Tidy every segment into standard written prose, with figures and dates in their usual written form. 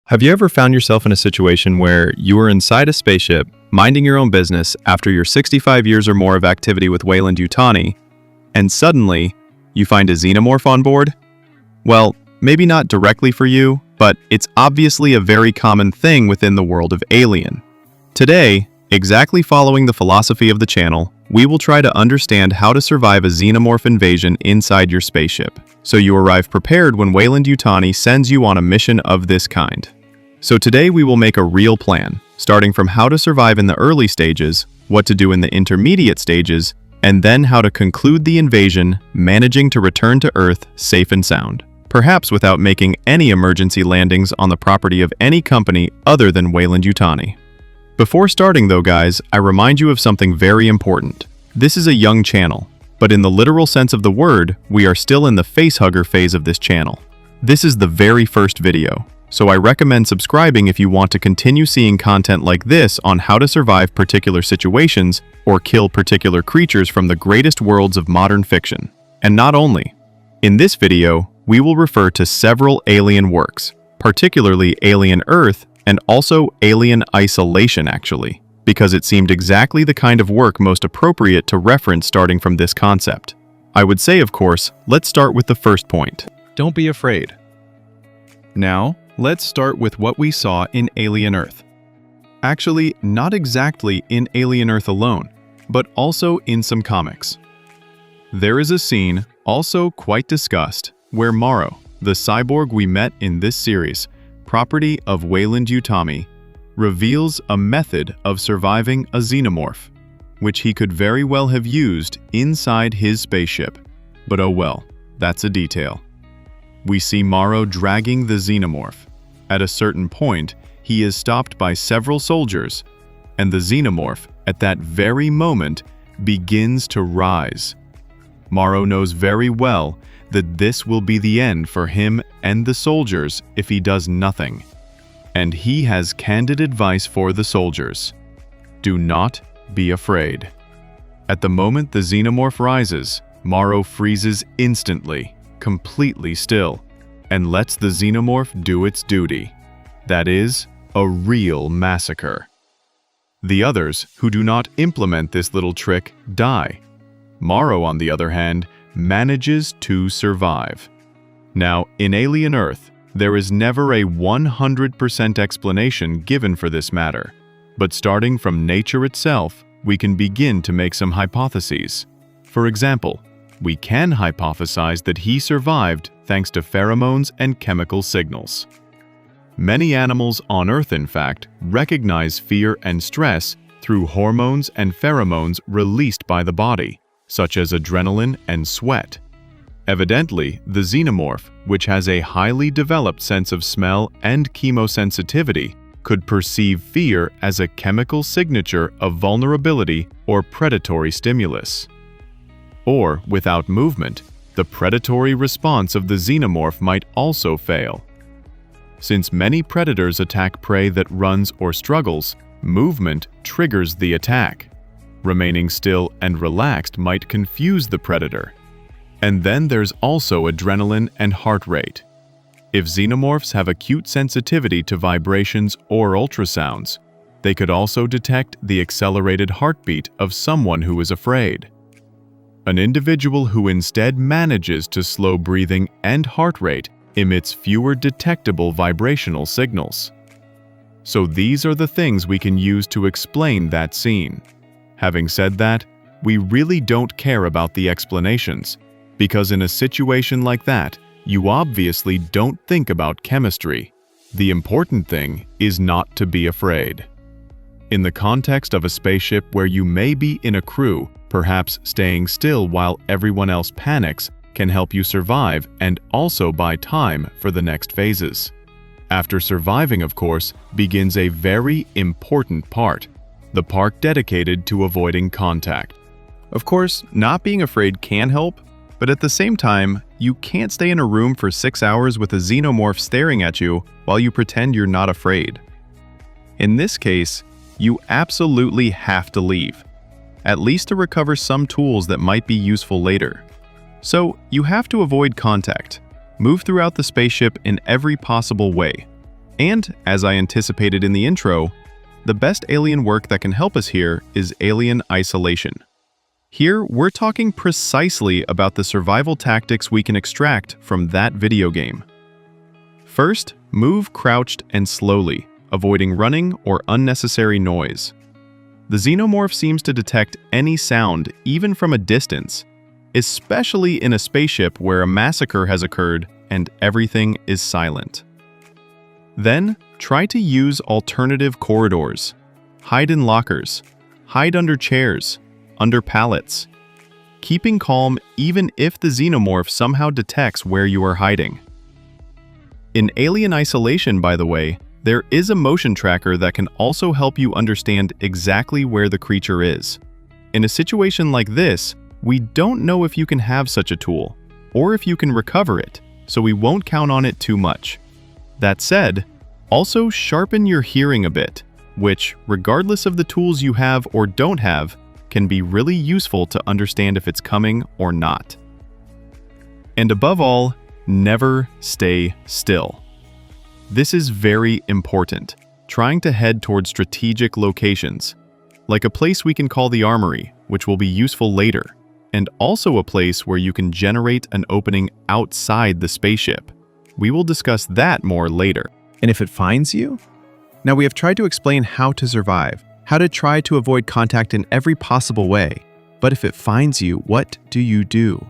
Have you ever found yourself in a situation where you were inside a spaceship, minding your own business after your 65 years or more of activity with Weyland Yutani, and suddenly you find a Xenomorph on board? Well, maybe not directly for you, but it's obviously a very common thing within the world of Alien. Today, exactly following the philosophy of the channel, we will try to understand how to survive a Xenomorph invasion inside your spaceship, so you arrive prepared when Weyland Yutani sends you on a mission of this kind. So today we will make a real plan, starting from how to survive in the early stages, what to do in the intermediate stages, and then how to conclude the invasion, managing to return to Earth safe and sound, perhaps without making any emergency landings on the property of any company other than Weyland Yutani. Before starting though, guys, I remind you of something very important. This is a young channel, but in the literal sense of the word, we are still in the facehugger phase of this channel. This is the very first video, so I recommend subscribing if you want to continue seeing content like this on how to survive particular situations or kill particular creatures from the greatest worlds of modern fiction. And not only. In this video, we will refer to several Alien works, particularly Alien Earth and also Alien Isolation actually, because it seemed exactly the kind of work most appropriate to reference starting from this concept. I would say, of course, let's start with the first point. Don't be afraid. Now, let's start with what we saw in Alien Earth. Actually, not exactly in Alien Earth alone, but also in some comics. There is a scene, also quite discussed, where Morrow, the cyborg we met in this series, property of Weyland Yutani, reveals a method of surviving a Xenomorph, which he could very well have used inside his spaceship. But oh well, that's a detail. We see Morrow dragging the Xenomorph. At a certain point, he is stopped by several soldiers, and the Xenomorph, at that very moment, begins to rise. Morrow knows very well that this will be the end for him and the soldiers if he does nothing. And he has candid advice for the soldiers. Do not be afraid. At the moment the Xenomorph rises, Morrow freezes instantly, completely still, and lets the Xenomorph do its duty. That is, a real massacre. The others, who do not implement this little trick, die. Morrow, on the other hand, manages to survive. Now, in Alien Earth, there is never a 100% explanation given for this matter, but starting from nature itself, we can begin to make some hypotheses. For example, we can hypothesize that he survived thanks to pheromones and chemical signals. Many animals on Earth, in fact, recognize fear and stress through hormones and pheromones released by the body, such as adrenaline and sweat. Evidently, the Xenomorph, which has a highly developed sense of smell and chemosensitivity, could perceive fear as a chemical signature of vulnerability or predatory stimulus. Or, without movement, the predatory response of the Xenomorph might also fail. Since many predators attack prey that runs or struggles, movement triggers the attack. Remaining still and relaxed might confuse the predator. And then there's also adrenaline and heart rate. If Xenomorphs have acute sensitivity to vibrations or ultrasounds, they could also detect the accelerated heartbeat of someone who is afraid. An individual who instead manages to slow breathing and heart rate emits fewer detectable vibrational signals. So these are the things we can use to explain that scene. Having said that, we really don't care about the explanations, because in a situation like that, you obviously don't think about chemistry. The important thing is not to be afraid. In the context of a spaceship where you may be in a crew, perhaps staying still while everyone else panics can help you survive and also buy time for the next phases. After surviving, of course, begins a very important part, the part dedicated to avoiding contact. Of course, not being afraid can help, but at the same time, you can't stay in a room for 6 hours with a Xenomorph staring at you while you pretend you're not afraid. In this case, you absolutely have to leave, at least to recover some tools that might be useful later. So, you have to avoid contact. Move throughout the spaceship in every possible way. And, as I anticipated in the intro, the best alien work that can help us here is alien isolation. Here, we're talking precisely about the survival tactics we can extract from that video game. First, move crouched and slowly, avoiding running or unnecessary noise. The Xenomorph seems to detect any sound, even from a distance, especially in a spaceship where a massacre has occurred and everything is silent. Then, try to use alternative corridors. Hide in lockers. Hide under chairs. Under pallets. Keeping calm even if the Xenomorph somehow detects where you are hiding. In alien isolation, by the way, there is a motion tracker that can also help you understand exactly where the creature is. In a situation like this, we don't know if you can have such a tool, or if you can recover it, so we won't count on it too much. That said, also sharpen your hearing a bit, which, regardless of the tools you have or don't have, can be really useful to understand if it's coming or not. And above all, never stay still. This is very important, trying to head towards strategic locations, like a place we can call the armory, which will be useful later, and also a place where you can generate an opening outside the spaceship. We will discuss that more later. And if it finds you? Now, we have tried to explain how to survive, how to try to avoid contact in every possible way. But if it finds you, what do you do?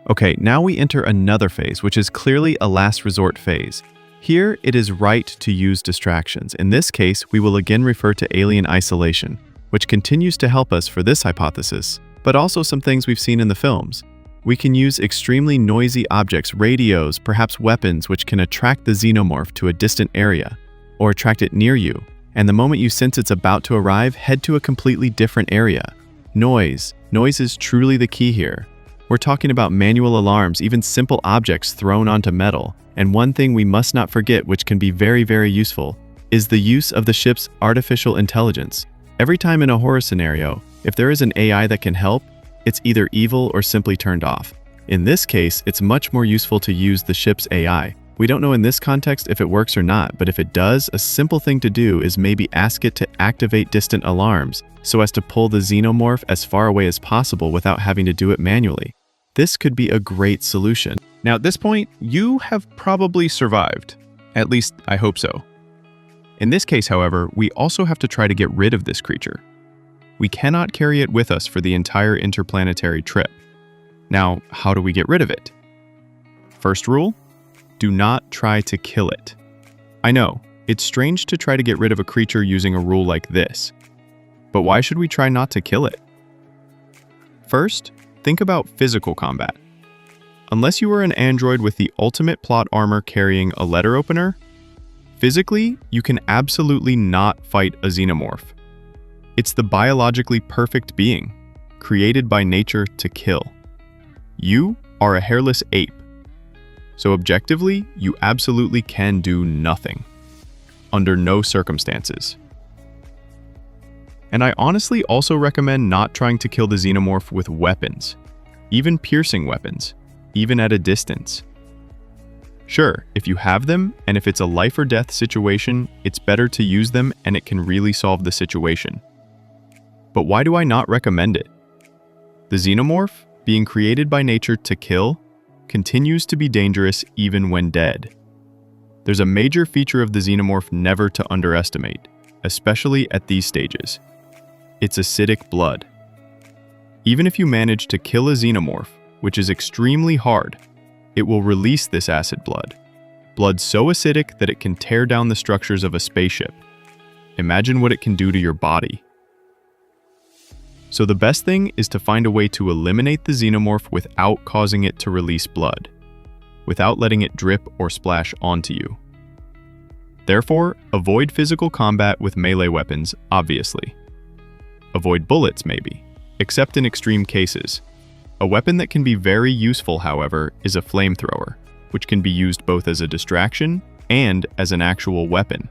Okay, now we enter another phase, which is clearly a last resort phase. Here, it is right to use distractions. In this case, we will again refer to alien isolation, which continues to help us for this hypothesis, but also some things we've seen in the films. We can use extremely noisy objects, radios, perhaps weapons, which can attract the Xenomorph to a distant area, or attract it near you, and the moment you sense it's about to arrive, head to a completely different area. Noise. Noise is truly the key here. We're talking about manual alarms, even simple objects thrown onto metal. And one thing we must not forget, which can be very, very useful, is the use of the ship's artificial intelligence. Every time in a horror scenario, if there is an AI that can help, it's either evil or simply turned off. In this case, it's much more useful to use the ship's AI. We don't know in this context if it works or not, but if it does, a simple thing to do is maybe ask it to activate distant alarms so as to pull the Xenomorph as far away as possible without having to do it manually. This could be a great solution. Now, at this point, you have probably survived. At least, I hope so. In this case, however, we also have to try to get rid of this creature. We cannot carry it with us for the entire interplanetary trip. Now, how do we get rid of it? First rule, do not try to kill it. I know, it's strange to try to get rid of a creature using a rule like this, but why should we try not to kill it? First, think about physical combat. Unless you are an android with the ultimate plot armor carrying a letter opener, physically, you can absolutely not fight a Xenomorph. It's the biologically perfect being, created by nature to kill. You are a hairless ape, so objectively, you absolutely can do nothing, under no circumstances. And I honestly also recommend not trying to kill the Xenomorph with weapons, even piercing weapons, even at a distance. Sure, if you have them, and if it's a life or death situation, it's better to use them and it can really solve the situation. But why do I not recommend it? The Xenomorph, being created by nature to kill, continues to be dangerous even when dead. There's a major feature of the Xenomorph never to underestimate, especially at these stages. It's acidic blood. Even if you manage to kill a Xenomorph, which is extremely hard, it will release this acid blood. Blood so acidic that it can tear down the structures of a spaceship. Imagine what it can do to your body. So the best thing is to find a way to eliminate the Xenomorph without causing it to release blood, without letting it drip or splash onto you. Therefore, avoid physical combat with melee weapons, obviously. Avoid bullets, maybe, except in extreme cases. A weapon that can be very useful, however, is a flamethrower, which can be used both as a distraction and as an actual weapon.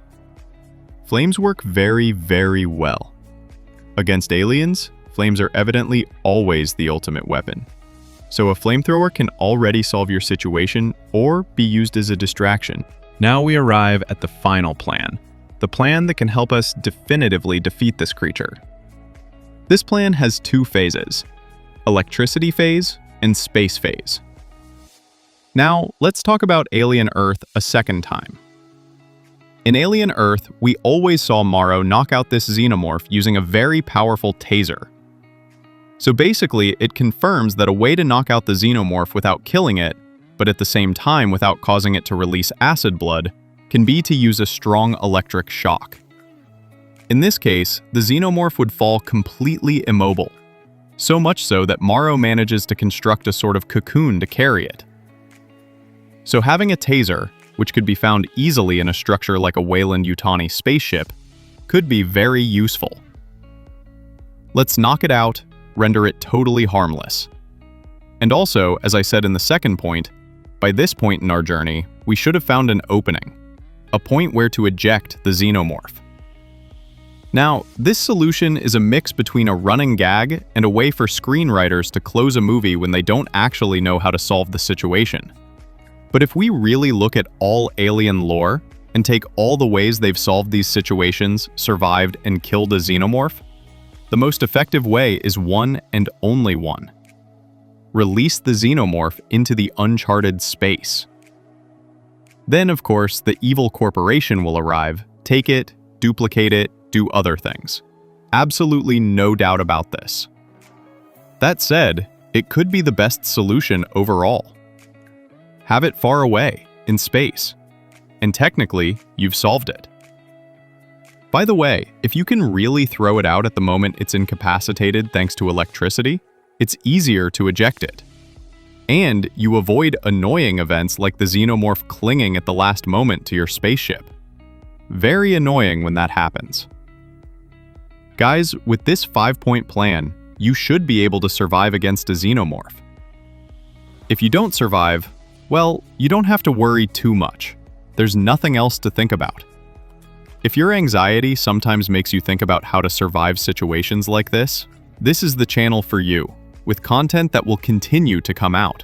Flames work very, very well. Against aliens, flames are evidently always the ultimate weapon. So a flamethrower can already solve your situation or be used as a distraction. Now we arrive at the final plan, the plan that can help us definitively defeat this creature. This plan has two phases, electricity phase and space phase. Now, let's talk about Alien Earth a second time. In Alien Earth, we always saw Morrow knock out this Xenomorph using a very powerful taser. So basically, it confirms that a way to knock out the Xenomorph without killing it, but at the same time without causing it to release acid blood, can be to use a strong electric shock. In this case, the Xenomorph would fall completely immobile, so much so that Morrow manages to construct a sort of cocoon to carry it. So having a taser, which could be found easily in a structure like a Weyland Yutani spaceship, could be very useful. Let's knock it out, render it totally harmless. And also, as I said in the second point, by this point in our journey, we should have found an opening, a point where to eject the Xenomorph. Now, this solution is a mix between a running gag and a way for screenwriters to close a movie when they don't actually know how to solve the situation. But if we really look at all Alien lore and take all the ways they've solved these situations, survived, and killed a Xenomorph, the most effective way is one and only one. Release the Xenomorph into the uncharted space. Then, of course, the evil corporation will arrive, take it, duplicate it, do other things. Absolutely no doubt about this. That said, it could be the best solution overall. Have it far away, in space. And technically, you've solved it. By the way, if you can really throw it out at the moment it's incapacitated thanks to electricity, it's easier to eject it. And you avoid annoying events like the Xenomorph clinging at the last moment to your spaceship. Very annoying when that happens. Guys, with this 5-point plan, you should be able to survive against a Xenomorph. If you don't survive, well, you don't have to worry too much. There's nothing else to think about. If your anxiety sometimes makes you think about how to survive situations like this is the channel for you, with content that will continue to come out.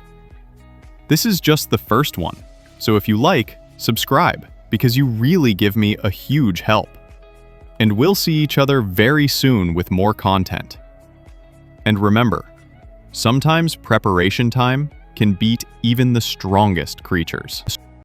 This is just the first one, so if you like, subscribe, because you really give me a huge help. And we'll see each other very soon with more content. And remember, sometimes preparation time can beat even the strongest creatures.